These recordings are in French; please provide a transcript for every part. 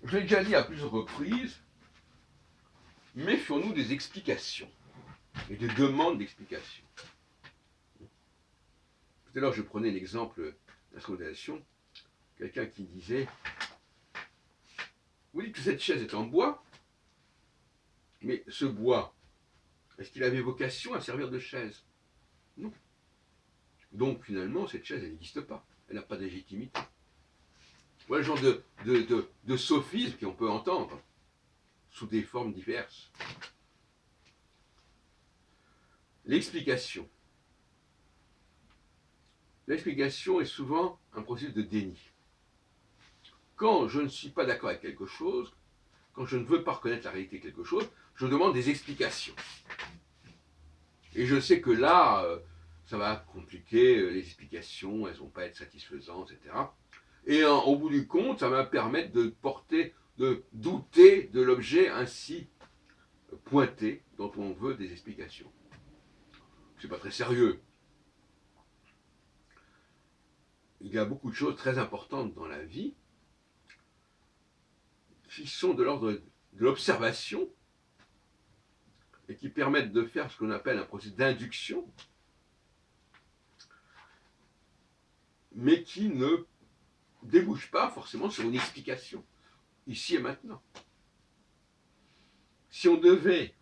Je l'ai déjà dit à plusieurs reprises, méfions-nous des explications et des demandes d'explications. Tout à l'heure, je prenais l'exemple d'instrumentalisation, quelqu'un qui disait, vous dites que cette chaise est en bois, mais ce bois, est-ce qu'il avait vocation à servir de chaise? Non. Donc finalement, cette chaise, elle n'existe pas. Elle n'a pas de légitimité. Voilà le genre de sophisme qu'on peut entendre sous des formes diverses. L'explication. L'explication est souvent un processus de déni. Quand je ne suis pas d'accord avec quelque chose, quand je ne veux pas reconnaître la réalité de quelque chose, je demande des explications. Et je sais que là, ça va compliquer, les explications, elles ne vont pas être satisfaisantes, etc. Et au bout du compte, ça va me permettre de douter de l'objet ainsi pointé dont on veut des explications. C'est pas très sérieux. Il y a beaucoup de choses très importantes dans la vie qui sont de l'ordre de l'observation et qui permettent de faire ce qu'on appelle un processus d'induction, mais qui ne débouche pas forcément sur une explication, ici et maintenant. Si on devait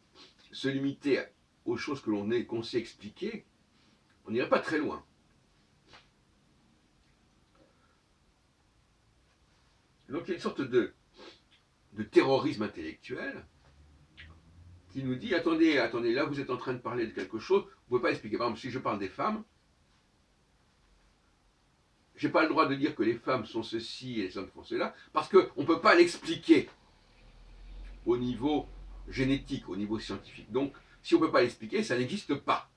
se limiter aux choses qu'on sait expliquer, on n'irait pas très loin. Donc il y a une sorte de terrorisme intellectuel qui nous dit, attendez, là vous êtes en train de parler de quelque chose, vous ne pouvez pas expliquer. Par exemple, si je parle des femmes, je n'ai pas le droit de dire que les femmes sont ceci et les hommes font cela, parce qu'on ne peut pas l'expliquer au niveau génétique, au niveau scientifique. Donc, si on ne peut pas l'expliquer, ça n'existe pas.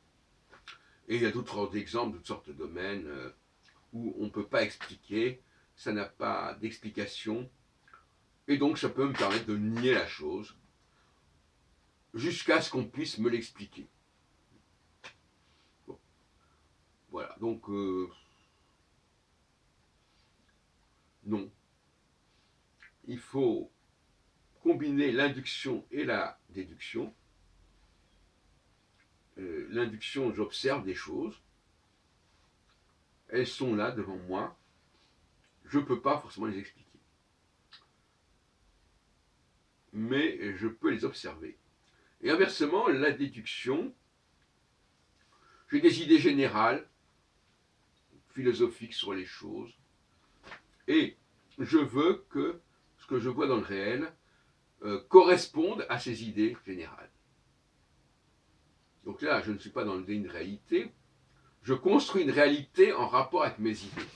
Et il y a d'autres exemples, toutes sortes de domaines où on ne peut pas expliquer, ça n'a pas d'explication, et donc ça peut me permettre de nier la chose, jusqu'à ce qu'on puisse me l'expliquer. Bon. Voilà, donc non. Il faut combiner l'induction et la déduction. L'induction, j'observe des choses, elles sont là devant moi, je ne peux pas forcément les expliquer. Mais je peux les observer. Et inversement, la déduction, j'ai des idées générales, philosophiques sur les choses, et je veux que ce que je vois dans le réel corresponde à ces idées générales. Donc là, je ne suis pas dans le déni de réalité, je construis une réalité en rapport avec mes idées.